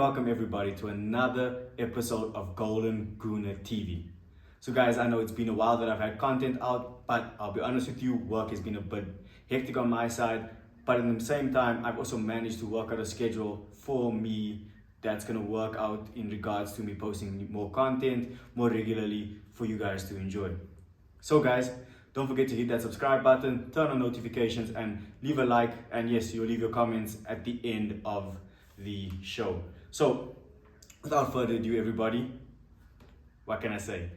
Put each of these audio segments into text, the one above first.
welcome everybody to another episode of Golden Gooner TV. So guys, I know it's been a while that I've had content out, but I'll be honest with you, work has been a bit hectic on my side. But at the same time, I've also managed to work out a schedule for me that's gonna work out in regards to me posting more content more regularly for you guys to enjoy. So guys, don't forget to hit that subscribe button, turn on notifications, and leave a like. And yes, you'll leave your comments at the end of the show. So without further ado, everybody, what can I say?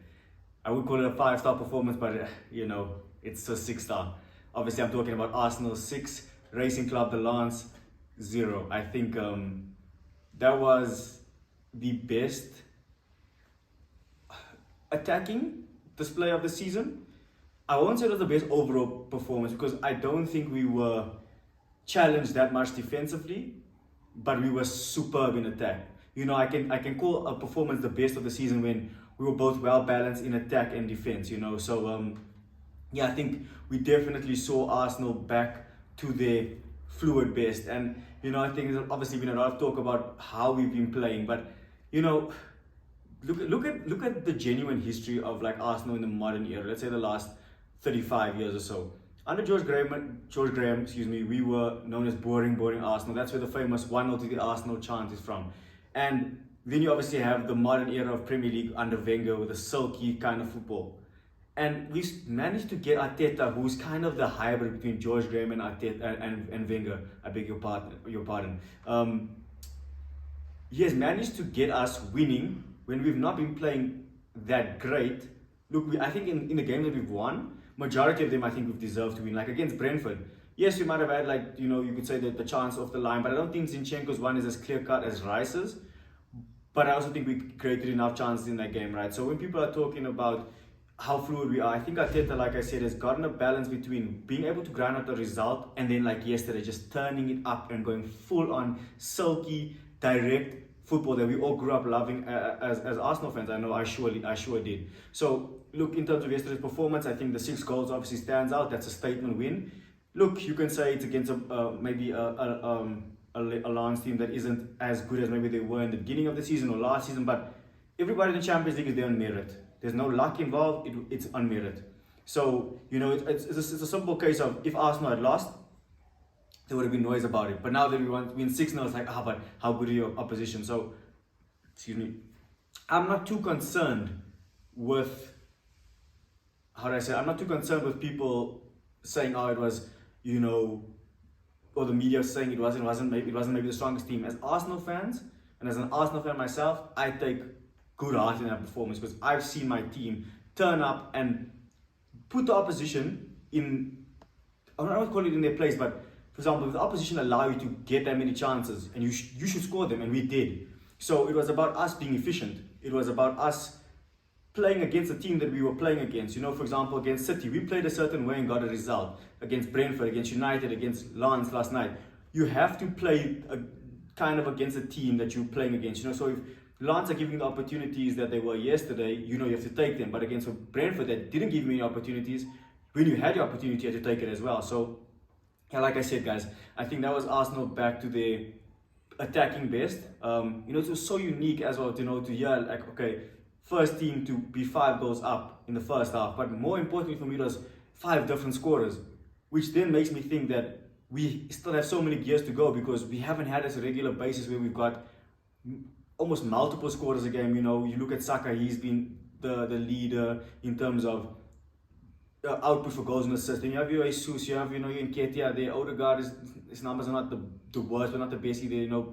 I would call it a 5-star performance, but it's a 6-star. Obviously, I'm talking about Arsenal 6, Racing Club the Lance 0. I think that was the best attacking display of the season. I won't say it was the best overall performance because I don't think we were challenged that much defensively, but we were superb in attack. I can call a performance the best of the season when we were both well balanced in attack and defense. So I think we definitely saw Arsenal back to their fluid best. And I think there's obviously been a lot of talk about how we've been playing, but look at the genuine history of like Arsenal in the modern era. Let's say the last 35 years or so. Under George Graham, we were known as boring Arsenal. That's where the famous 1-0 to the Arsenal chant is from. And then you obviously have the modern era of Premier League under Wenger with a silky kind of football. And we've managed to get Arteta, who's kind of the hybrid between George Graham and Arteta and Wenger. I beg your pardon. He has managed to get us winning when we've not been playing that great. Look, I think in the games that we've won, majority of them I think we've deserved to win. Like against Brentford, yes, we might have had you could say that the chance off the line, but I don't think Zinchenko's one is as clear cut as Rice's. But I also think we created enough chances in that game, right? So when people are talking about how fluid we are, I think Arteta, like I said, has gotten a balance between being able to grind out the result and then like yesterday, just turning it up and going full on silky, direct football that we all grew up loving as Arsenal fans. I know I sure did. So look, in terms of yesterday's performance, I think the 6 goals obviously stands out. That's a statement win. Look, you can say it's against maybe a Lance team that isn't as good as maybe they were in the beginning of the season or last season, but everybody in the Champions League is there on merit. There's no luck involved, it's on merit. So, it's a simple case of if Arsenal had lost, there would have been noise about it. But now that we win 6-0, it's like, but how good are your opposition? So, I'm not too concerned with, I'm not too concerned with people saying, it was, or the media saying it wasn't maybe the strongest team. As Arsenal fans, and as an Arsenal fan myself, I take good heart in that performance because I've seen my team turn up and put the opposition in, I don't want to call it in their place, but for example, if the opposition allow you to get that many chances and you should score them, and we did. So it was about us being efficient. It was about us playing against the team that we were playing against. For example, against City, we played a certain way and got a result. Against Brentford, against United, against Lens last night. You have to play kind of against a team that you're playing against. So if Lens are giving the opportunities that they were yesterday, you have to take them. But against Brentford that didn't give you any opportunities, when you had the opportunity, you had to take it as well. So, like I said, guys, I think that was Arsenal back to their attacking best. It was so unique as well, to hear like, okay, first team to be 5 goals up in the first half. But more importantly for me, it was 5 different scorers, which then makes me think that we still have so many gears to go because we haven't had this regular basis where we've got almost multiple scorers a game. You look at Saka, he's been the leader in terms of output for goals and assists. Then you have your Jesus, you have your Nketiah there. Odegaard, his numbers are not the worst, but not the best either.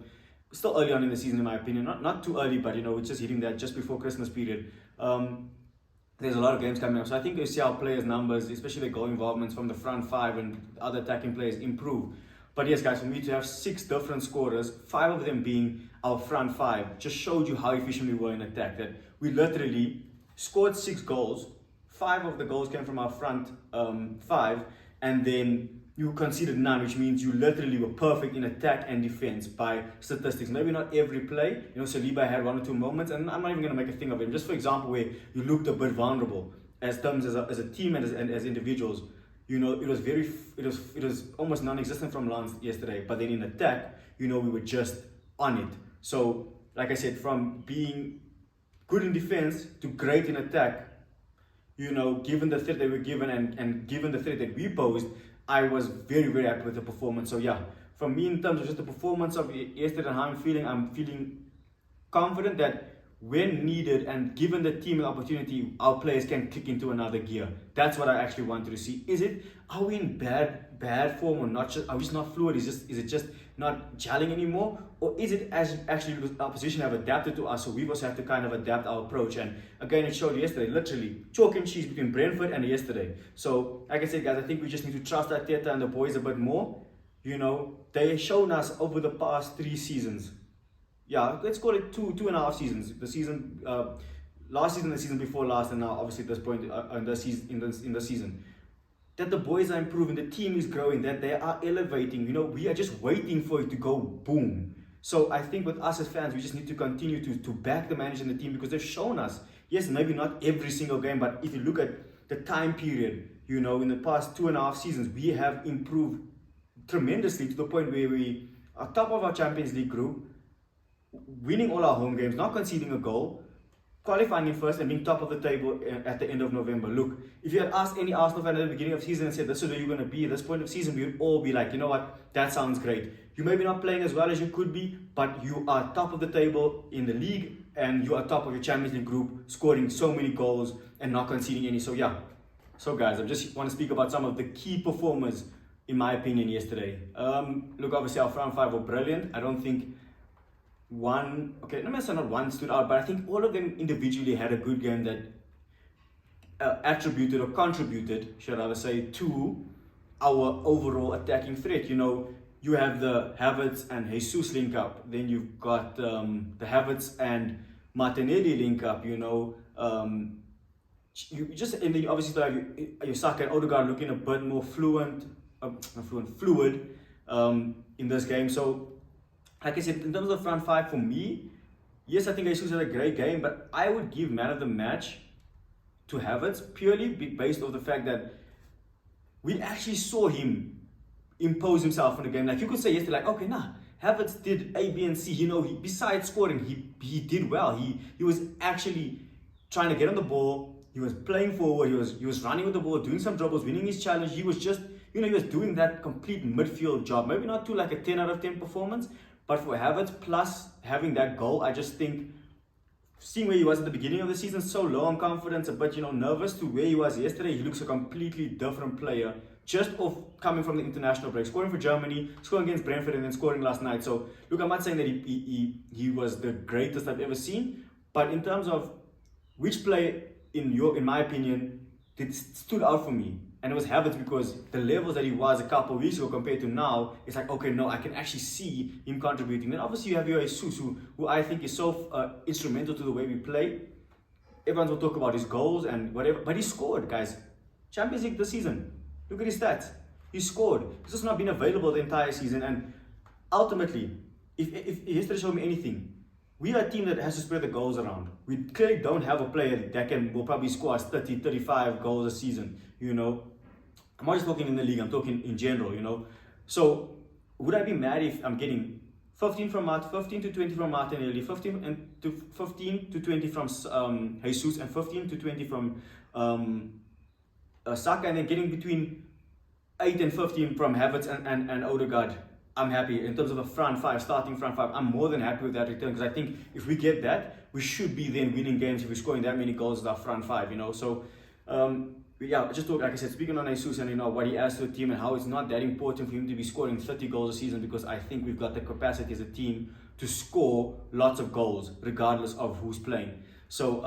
Still early on in the season, in my opinion. Not too early, but it's just hitting that just before Christmas period. There's a lot of games coming up, so I think you see our players' numbers, especially their goal involvements from the front 5 and other attacking players, improve. But yes, guys, for me to have 6 different scorers, 5 of them being our front 5, just showed you how efficient we were in attack. That we literally scored 6 goals. 5 of the goals came from our front 5, and then you conceded none, which means you literally were perfect in attack and defense by statistics. Maybe not every play. Saliba had 1 or 2 moments, and I'm not even going to make a thing of it. Just for example, where you looked a bit vulnerable as a team and as individuals. It was almost non-existent from Lens yesterday. But then in attack, we were just on it. So like I said, from being good in defense to great in attack, given the threat they were given and given the threat that we posed, I was very, very happy with the performance. So yeah, from me in terms of just the performance of yesterday and how I'm feeling confident that when needed and given the team an opportunity, our players can kick into another gear. That's what I actually wanted to see. Are we in bad form or not? Are we just not fluid? Is it just not gelling anymore? Or is it actually because our opposition have adapted to us, so we also have to kind of adapt our approach? And again, it showed yesterday, literally chalk and cheese between Brentford and yesterday. So like I said, guys, I think we just need to trust Arteta and the boys a bit more. They've shown us over the past 3 seasons. Yeah, let's call it 2.5 seasons. The season, last season, the season before last, and now obviously at this point in the season, that the boys are improving, the team is growing, that they are elevating. We are just waiting for it to go boom. So I think with us as fans, we just need to continue to back the manager and the team, because they've shown us, yes, maybe not every single game, but if you look at the time period, in the past 2.5 seasons, we have improved tremendously to the point where we are top of our Champions League group, winning all our home games, not conceding a goal, qualifying in first and being top of the table at the end of November. Look, if you had asked any Arsenal fan at the beginning of the season and said, this is where you're going to be at this point of the season, we would all be like, you know what, that sounds great. You may be not playing as well as you could be, but you are top of the table in the league and you are top of your Champions League group, scoring so many goals and not conceding any. So yeah, so guys, I just want to speak about some of the key performers, in my opinion, yesterday. Look, obviously our front five were brilliant. I don't think not necessarily one stood out, but I think all of them individually had a good game that attributed or contributed, should I say, to our overall attacking threat. You have the Havertz and Jesus link up, then you've got the Havertz and Martinelli link up. You just, and then you obviously have your Saka and Odegaard looking a bit more fluid in this game. So like I said, in terms of the front five, for me, yes, I think Jesus had a great game, but I would give man of the match to Havertz purely based on the fact that we actually saw him impose himself in the game. Like you could say yesterday, like, okay, Havertz did A, B, and C. Besides scoring, he did well. He was actually trying to get on the ball. He was playing forward. He was running with the ball, doing some dribbles, winning his challenge. He was just, he was doing that complete midfield job. Maybe not to like a 10 out of 10 performance, but for Havertz, plus having that goal, I just think, seeing where he was at the beginning of the season, so low on confidence, but nervous, to where he was yesterday, he looks a completely different player, just off coming from the international break, scoring for Germany, scoring against Brentford, and then scoring last night. So, look, I'm not saying that he was the greatest I've ever seen, but in terms of which player, in my opinion, stood out for me, and it was Havertz, because the levels that he was a couple of weeks ago compared to now, it's like, okay, no, I can actually see him contributing. Then obviously you have your Jesus, who I think is so instrumental to the way we play. Everyone will talk about his goals and whatever, but he scored, guys. Champions League this season. Look at his stats. He scored. He's just not been available the entire season. And ultimately, if history showed me anything, we are a team that has to spread the goals around. We clearly don't have a player that will probably score us 30, 35 goals a season, I'm not just talking in the league, I'm talking in general, So, would I be mad if I'm getting 15 to 20 from Martinelli, 15 to 20 from Jesus, and 15 to 20 from Saka, and then getting between 8 and 15 from Havertz and Odegaard? I'm happy. In terms of the starting front five, I'm more than happy with that return, because I think if we get that, we should be then winning games if we're scoring that many goals with our front five, So, yeah, just talk, like I said, speaking on Jesus and what he adds to the team and how it's not that important for him to be scoring 30 goals a season, because I think we've got the capacity as a team to score lots of goals regardless of who's playing. So,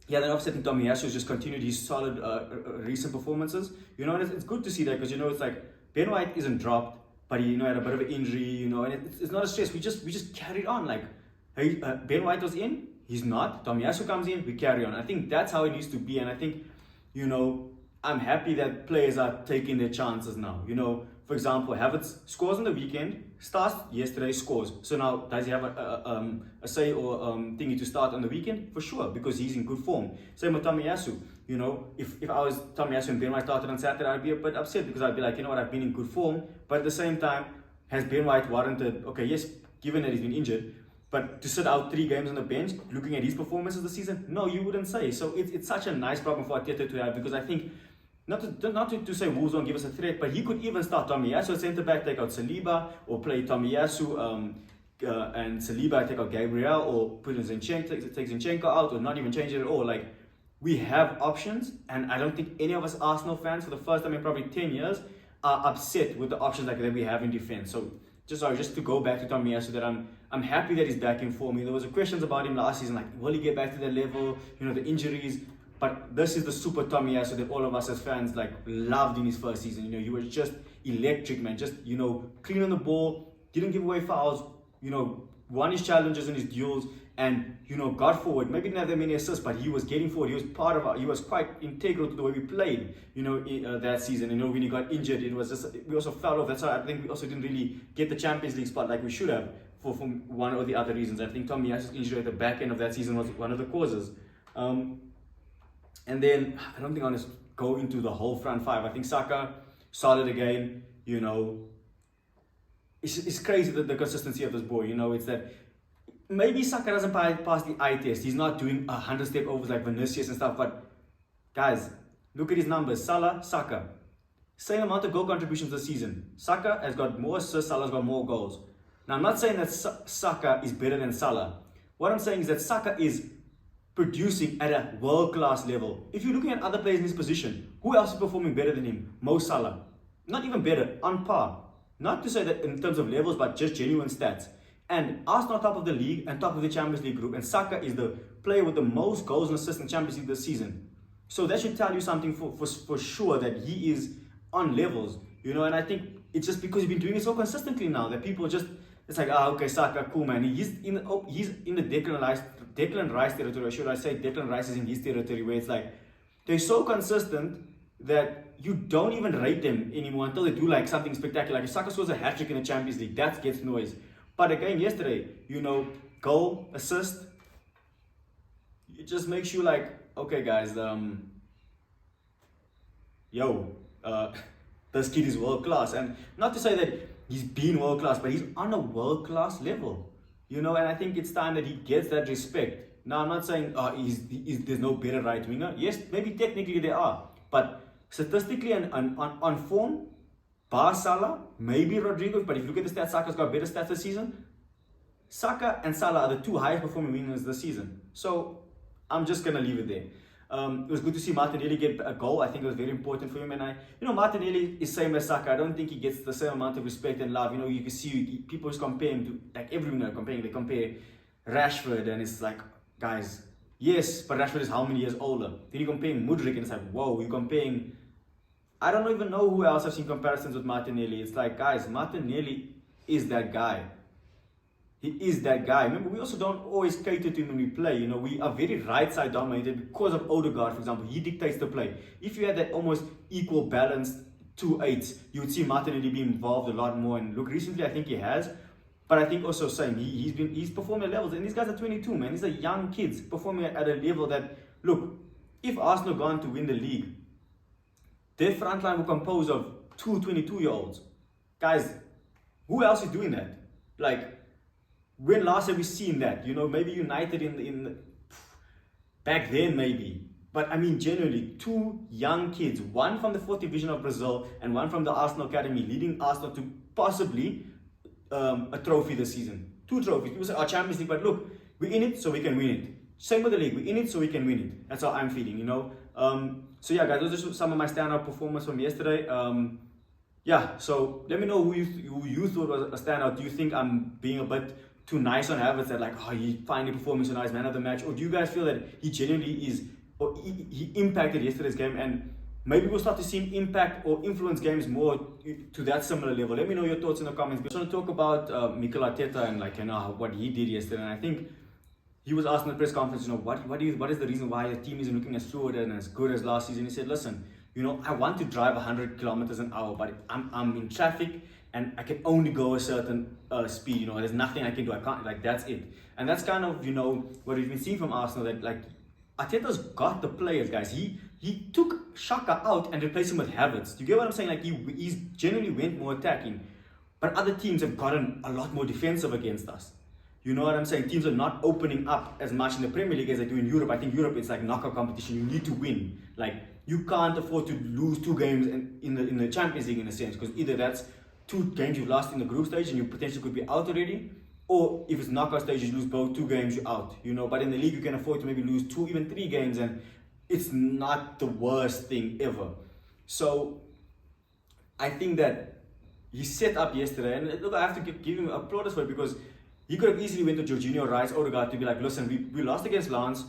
then offsetting Tommy Yasu's just continued his solid recent performances. And it's good to see that, because it's like Ben White isn't dropped, but he had a bit of an injury, and it's not a stress. We just carried on. Like, hey, Ben White was in, he's not. Tommy Yasu comes in, we carry on. I think that's how it needs to be, and I think, I'm happy that players are taking their chances now. For example, Havertz scores on the weekend, starts yesterday, scores. So now, does he have a say or thingy to start on the weekend? For sure, because he's in good form. Same with Tomiyasu. If I was Tomiyasu and Ben White started on Saturday, I'd be a bit upset, because I'd be like, I've been in good form. But at the same time, has Ben White warranted, okay, yes, given that he's been injured, But to sit out 3 games on the bench, looking at his performances this season, no, you wouldn't say. So it's such a nice problem for Arteta to have, because I think, not to say Wolves won't give us a threat, but he could even start Tomiyasu at centre back, take out Saliba, or play Tomiyasu and Saliba, take out Gabriel, or put in Zinchenko, take Zinchenko out, or not even change it at all. Like, we have options, and I don't think any of us Arsenal fans, for the first time in probably 10 years, are upset with the options like that we have in defense. So just to go back to Tomiyasu, that I'm happy that he's back in form. There was questions about him last season, like, will he get back to that level? The injuries. But this is the super Tomiyasu that all of us as fans like loved in his first season. He was just electric, man. Just clean on the ball, didn't give away fouls. Won his challenges and his duels, and got forward. Maybe didn't have that many assists, but he was getting forward. He was he was quite integral to the way we played. That season. When he got injured, it was just, we also fell off. That's why I think we also didn't really get the Champions League spot like we should have for one or the other reasons. I think Tomiyasu's injury at the back end of that season was one of the causes. And then I don't think I'm going to go into the whole front five. I think Saka solid again. It's crazy the consistency of this boy. It's that maybe Saka doesn't pass the eye test. He's not doing 100 step overs like Vinicius and stuff. But guys, look at his numbers. Salah, Saka, same amount of goal contributions this season. Saka has got more assists. Salah's got more goals. Now, I'm not saying that Saka is better than Salah. What I'm saying is that Saka is producing at a world-class level. If you're looking at other players in his position, who else is performing better than him? Mo Salah. Not even better, on par. Not to say that in terms of levels, but just genuine stats. And Arsenal top of the league and top of the Champions League group, and Saka is the player with the most goals and assists in Champions League this season. So that should tell you something for sure, that he is on levels. And I think it's just because he's been doing it so consistently now that people just, it's like, okay, Saka, cool, man. He's in the Declan Rice territory, or should I say Declan Rice is in his territory, where it's like, they're so consistent that you don't even rate them anymore until they do like something spectacular. Like if Saka scores a hat-trick in the Champions League, that gets noise. But again, yesterday, goal, assist, it just makes you like, okay guys, this kid is world class. And not to say that he's been world class, but he's on a world class level. And I think it's time that he gets that respect. Now, I'm not saying there's no better right winger. Yes, maybe technically there are, but statistically and on form, bar Salah, maybe Rodrigo. But if you look at the stats, Saka's got better stats this season. Saka and Salah are the 2 highest performing wingers this season. So I'm just gonna leave it there. It was good to see Martinelli get a goal. I think it was very important for him. And Martinelli is same as Saka. I don't think he gets the same amount of respect and love. You can see people just compare him to, like, everyone are comparing. They compare Rashford, and it's like, guys, yes, but Rashford is how many years older? Then you're comparing Mudryk, and it's like, whoa, you're comparing. I don't even know who else I've seen comparisons with Martinelli. It's like, guys, Martinelli is that guy. He is that guy. Remember, we also don't always cater to him when we play. We are very right side dominated because of Odegaard, for example. He dictates the play. If you had that almost equal balanced 2-8, you would see Martinelli be involved a lot more. And look, recently I think he has. But I think also same, he's performing at levels. And these guys are 22, man. These are young kids performing at a level that, look, if Arsenal go on to win the league, their front line will compose of 2 22-year-olds. Guys, who else is doing that? Like, when last have we seen that? Maybe United in back then maybe. But I mean, generally, 2 young kids, one from the 4th division of Brazil and one from the Arsenal Academy, leading Arsenal to possibly a trophy this season. 2 trophies. People say, our Champions League, but look, we're in it so we can win it. Same with the league, we're in it so we can win it. That's how I'm feeling, So yeah, guys, those are some of my standout performances from yesterday. So let me know who you thought was a standout. Do you think I'm being a bit too nice on Havertz, that like, he finally performing so nice, man of the match? Or do you guys feel that he genuinely is, or he impacted yesterday's game, and maybe we'll start to see him impact or influence games more to that similar level? Let me know your thoughts in the comments. I just want to talk about Mikel Arteta and what he did yesterday. And I think he was asked in the press conference, what is the reason why the team isn't looking as fluid and as good as last season? He said, listen, I want to drive 100 kilometers an hour, but I'm in traffic and I can only go a certain speed. There's nothing I can do. I can't, like, that's it. And that's kind of, what we've been seeing from Arsenal, that like Arteta's got the players, guys. He took Xhaka out and replaced him with Havertz. Do you get what I'm saying? Like, he's generally went more attacking, but other teams have gotten a lot more defensive against us. You know what I'm saying? Teams are not opening up as much in the Premier League as they do in Europe. I think Europe is like knockout competition. You need to win. Like, you can't afford to lose 2 games in the Champions League in a sense, because either that's 2 games you've lost in the group stage and you potentially could be out already, or if it's knockout stage, you lose both 2 games, you're out. You know, but in the league you can afford to maybe lose 2, even 3 games, and it's not the worst thing ever. So I think that he set up yesterday, and look, I have to give him applause for it, because he could have easily went to Jorginho, Rice, Odegaard to be like, listen, we lost against Lens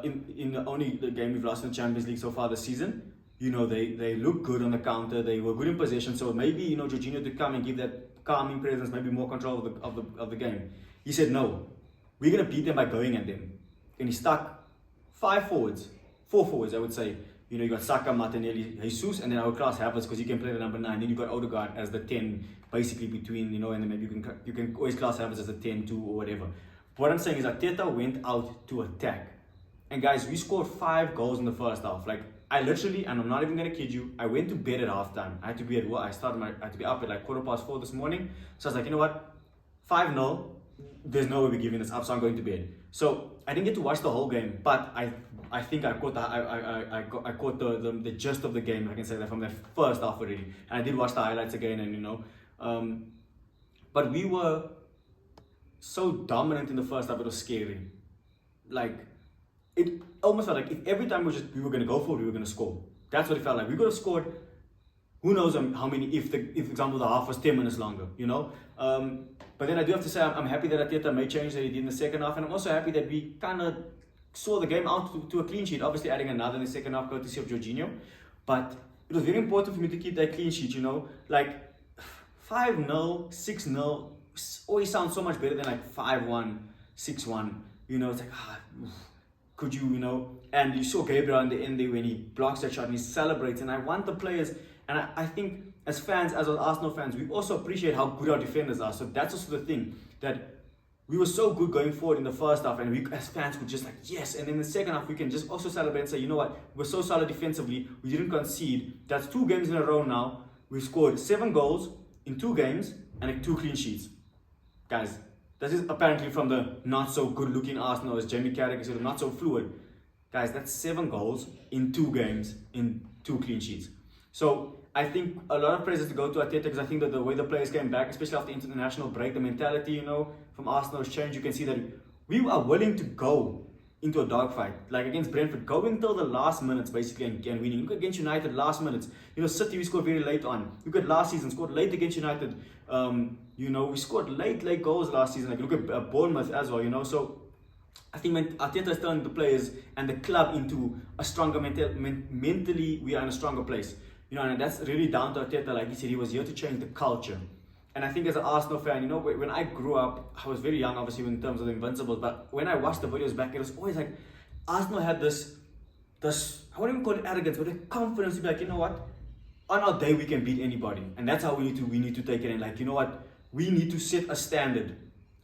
in the only game we've lost in the Champions League so far this season. You know, they look good on the counter, they were good in possession, so maybe, you know, Jorginho to come and give that calming presence, maybe more control of the game. He said, no, we're going to beat them by going at them. And he stuck 4 forwards, I would say. You know, you got Saka, Martinelli, Jesus, and then our class Havertz, because you can play the number 9. Then you got Odegaard as the 10, basically between, you know, and then maybe you can always class Havertz as a 10-2 or whatever. What I'm saying is Arteta went out to attack. And guys, we scored 5 goals in the first half. Like, I literally, and I'm not even going to kid you, I went to bed at halftime. I had to be at work. I had to be up at like 4:15 this morning. So I was like, you know what? 5-0, there's no way we're giving this up, so I'm going to bed. So I didn't get to watch the whole game, but I think I caught I caught the gist of the game. I can say that from the first half already. And I did watch the highlights again, and you know, but we were so dominant in the first half, it was scary. Like, it almost felt like if every time we were going to go for it, we were going to score. That's what it felt like. We could have scored, who knows how many, if for example the half was 10 minutes longer, you know. But then I do have to say I'm happy that Arteta made change that he did in the second half, and I'm also happy that we kind of saw the game out to a clean sheet. Obviously adding another in the second half courtesy of Jorginho, but it was very important for me to keep that clean sheet, you know. Like 5-0, 6-0 always sounds so much better than like 5-1, 6-1. You know, it's like, could you, you know, and you saw Gabriel in the end there when he blocks that shot and he celebrates. And I want the players, and I think as fans, as Arsenal fans, we also appreciate how good our defenders are. So that's also the thing, that we were so good going forward in the first half, and we as fans could just like, yes. And in the second half, we can just also celebrate and say, you know what, we're so solid defensively, we didn't concede. That's 2 games in a row now. We've scored 7 goals in 2 games and 2 clean sheets. Guys, this is apparently from the not so good looking Arsenal, as Jamie Carragher said, not so fluid. Guys, that's 7 goals in 2 games in 2 clean sheets. So I think a lot of praises to go to Arteta, because I think that the way the players came back, especially after the international break, the mentality, you know, from Arsenal has changed. You can see that we are willing to go into a dogfight, like against Brentford, going until the last minutes basically and winning. Look against United, last minutes. You know, City we scored very late on. Look at last season, scored late against United. You know, we scored late goals last season. Like look at Bournemouth as well. You know, so I think Arteta is turning the players and the club into a stronger mentally. We are in a stronger place. You know, and that's really down to Arteta. Like he said, he was here to change the culture. And I think as an Arsenal fan, you know, when I grew up, I was very young, obviously, in terms of the Invincibles. But when I watched the videos back, it was always like Arsenal had this I wouldn't even call it arrogance, but the confidence to be like, you know what, on our day we can beat anybody, and that's how we need to take it in. Like, you know what, we need to set a standard.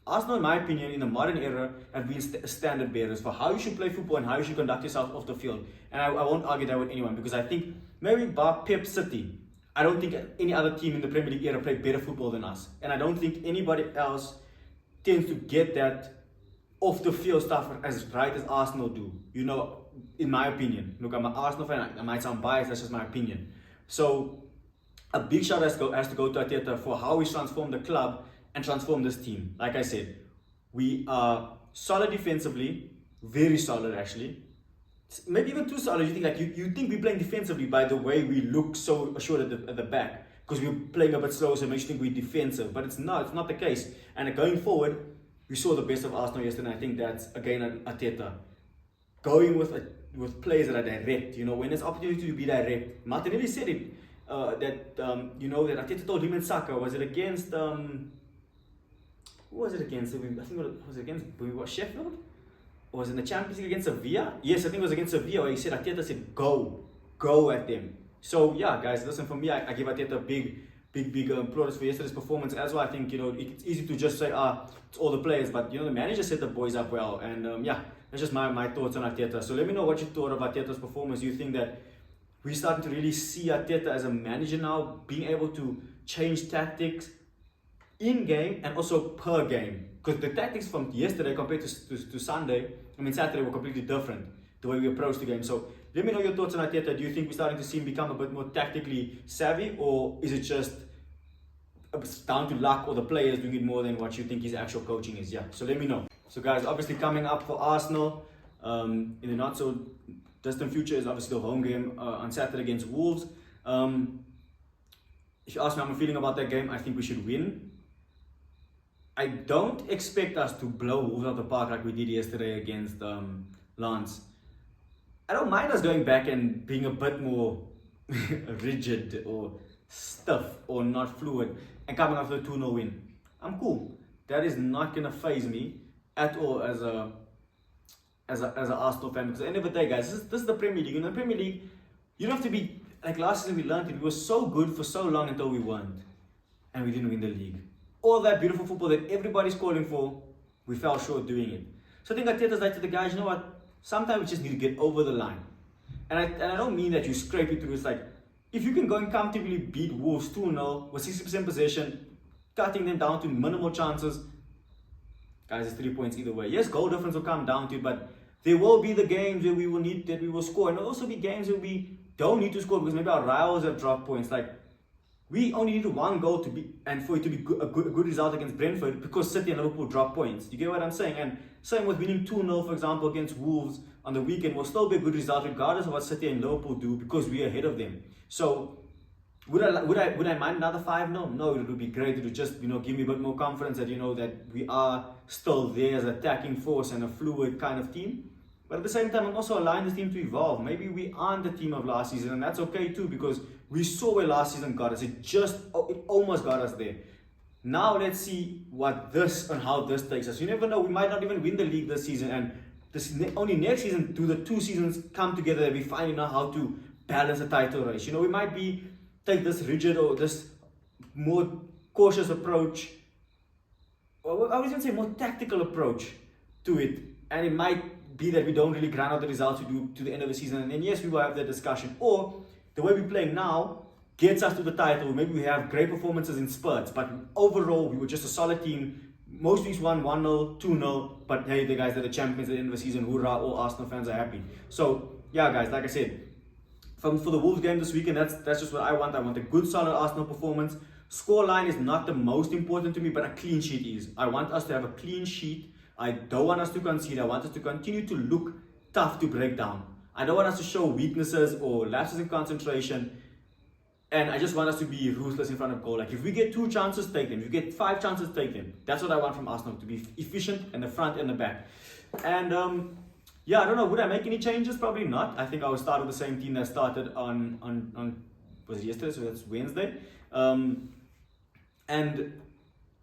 Arsenal, in my opinion, in the modern era, have been standard bearers for how you should play football and how you should conduct yourself off the field. And I won't argue that with anyone, because I think maybe bar Pep City, I don't think any other team in the Premier League era played better football than us. And I don't think anybody else tends to get that off the field stuff as right as Arsenal do. You know, in my opinion. Look, I'm an Arsenal fan. I might sound biased, that's just my opinion. So a big shout has to go to Arteta for how he's transformed the club and transformed this team. Like I said, we are solid defensively, very solid actually. Maybe even too solid. You think like you think we're playing defensively by the way we look so assured at the back, because we're playing a bit slow, so it makes you think we're defensive. But it's not the case. And going forward, we saw the best of Arsenal yesterday. And I think that's again Arteta going with players that are direct. You know, when there's opportunity to be direct. Martinelli said it you know, that Arteta told him and Saka. Was it against who was it against? I think it was against Sheffield. Or was it in the Champions League against Sevilla? Yes, I think it was against Sevilla, where he said, Arteta said, go at them. So yeah, guys, listen, for me, I give Arteta big applause for yesterday's performance as well. I think, you know, it's easy to just say, it's all the players, but you know, the manager set the boys up well, and yeah, that's just my thoughts on Arteta. So let me know what you thought of Arteta's performance. Do you think that we're starting to really see Arteta as a manager now, being able to change tactics in game and also per game? because the tactics from yesterday compared to Saturday were completely different, the way we approached the game. So let me know your thoughts on Arteta. Do you think we're starting to see him become a bit more tactically savvy, or is it just down to luck or the players doing it more than what you think his actual coaching is? Yeah, so let me know. So guys, obviously coming up for Arsenal in the not so distant future is obviously the home game on Saturday against Wolves. If you ask me how I'm feeling about that game, I think we should win. I don't expect us to blow Wolves out of the park like we did yesterday against Lens. I don't mind us going back and being a bit more rigid or stiff or not fluid and coming after a 2-0 win. I'm cool. That is not going to faze me at all as an Arsenal fan, because at the end of the day, guys, this is the Premier League. In the Premier League, you don't have to be like last season. We learned it. We were so good for so long until we weren't, and we didn't win the league. All that beautiful football that everybody's calling for, we fell short doing it. So I think Arteta's like to the guys, you know what? Sometimes we just need to get over the line, and I don't mean that you scrape it through. It's like if you can go and comfortably beat Wolves 2-0 with 60% possession, cutting them down to minimal chances. Guys, it's 3 points either way. Yes, goal difference will come down to it, but there will be the games where we will score, and there'll also be games where we don't need to score because maybe our rivals have dropped points. Like we only need one goal to be, and for it to be a good result against Brentford, because City and Liverpool drop points. You get what I'm saying? And same with winning 2-0, for example, against Wolves on the weekend will still be a good result regardless of what City and Liverpool do, because we're ahead of them. So would I mind another 5-0? No, it would be great. It would just, give me a bit more confidence that, that we are still there as an attacking force and a fluid kind of team. But at the same time, I'm also allowing this team to evolve. Maybe we aren't the team of last season, and that's okay too, because we saw where last season got us. It almost got us there. Now let's see what this and how this takes us. You never know. We might not even win the league this season, and only next season do the two seasons come together that we finally know how to balance a title race. We might take this rigid or this more cautious approach, or I was going to say more tactical approach to it, and it might be that we don't really grind out the results we do to the end of the season, and then yes, we will have that discussion. Or the way we're playing now gets us to the title. Maybe we have great performances in spurts, but overall we were just a solid team. Most weeks won 1-0, 2-0, but hey, the guys are the champions at the end of the season. Hoorah, all Arsenal fans are happy. So yeah, guys, like I said, for the Wolves game this weekend, that's just what I want. I want a good, solid Arsenal performance. Scoreline is not the most important to me, but a clean sheet is. I want us to have a clean sheet. I don't want us to concede. I want us to continue to look tough to break down. I don't want us to show weaknesses or lapses in concentration. And I just want us to be ruthless in front of goal. Like if we get 2 chances, take them. If you get 5 chances, take them. That's what I want from Arsenal, to be efficient in the front and the back. And yeah, I don't know. Would I make any changes? Probably not. I think I will start with the same team that started on was it yesterday? So that's Wednesday. And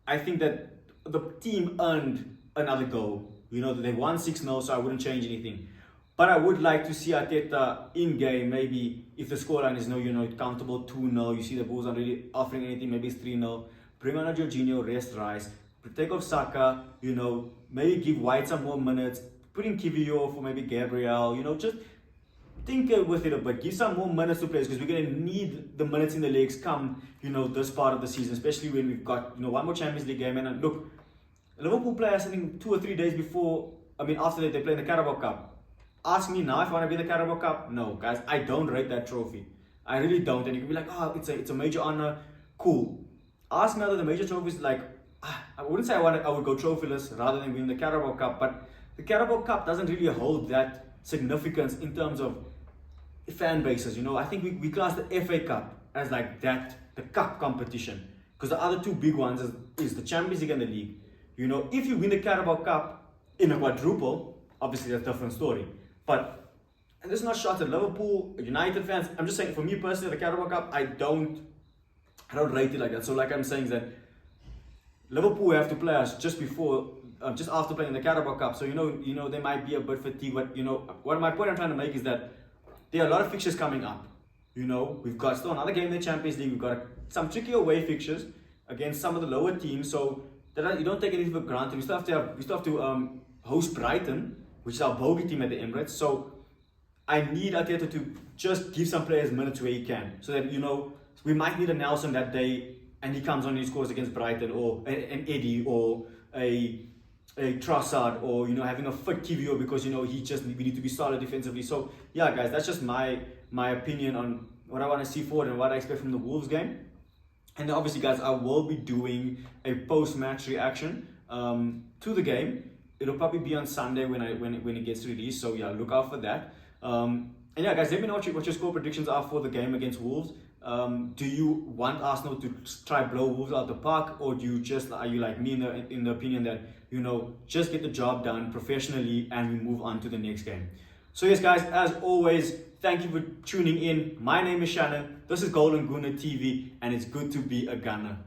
I think that the team earned another goal. They won 6-0, so I wouldn't change anything. But I would like to see Arteta in game. Maybe if the scoreline is comfortable 2-0, you see the Bulls aren't really offering anything. Maybe it's 3-0. Bring on a Jorginho, rest Rice, take off Saka. Maybe give White some more minutes. Put in Kivior for maybe Gabriel, just tinker with it a bit. Give some more minutes to players, because we're going to need the minutes in the legs come, this part of the season, especially when we've got, one more Champions League game. And look, Liverpool players, I think 2 or 3 days before, after they play in the Carabao Cup. Ask me now if I want to be in the Carabao Cup. No, guys, I don't rate that trophy. I really don't. And you can be like, oh, it's a major honor. Cool. Ask me other the major trophies, like, I wouldn't say I would go trophyless rather than win the Carabao Cup, but the Carabao Cup doesn't really hold that significance in terms of fan bases. I think we class the FA Cup as like that, the cup competition, because the other 2 big ones is the Champions League and the league. If you win the Carabao Cup in a quadruple, obviously that's a different story. But, and this is not shots at Liverpool, United fans. I'm just saying, for me personally, the Carabao Cup, I don't rate it like that. So like I'm saying is that Liverpool have to play us just after playing the Carabao Cup. So they might be a bit fatigued. But what my point I'm trying to make is that there are a lot of fixtures coming up. We've got still another game in the Champions League. We've got some tricky away fixtures against some of the lower teams. So that you don't take anything for granted. We still have to host Brighton, which is our bogey team at the Emirates. So I need Arteta to just give some players minutes where he can, so that we might need a Nelson that day and he comes on and he scores against Brighton, or an Eddie, or a a Trossard or having a fit Kivio because we need to be solid defensively. So yeah, guys, that's just my opinion on what I want to see forward and what I expect from the Wolves game. And then obviously, guys, I will be doing a post-match reaction to the game. It'll probably be on Sunday when it gets released. So yeah, look out for that. And yeah, guys, let me know what your score predictions are for the game against Wolves. Do you want Arsenal to try blow Wolves out the park, or are you like me in the opinion that just get the job done professionally and we move on to the next game? So yes, guys, as always, thank you for tuning in. My name is Shannon. This is Golden Gooner TV, and it's good to be a gunner.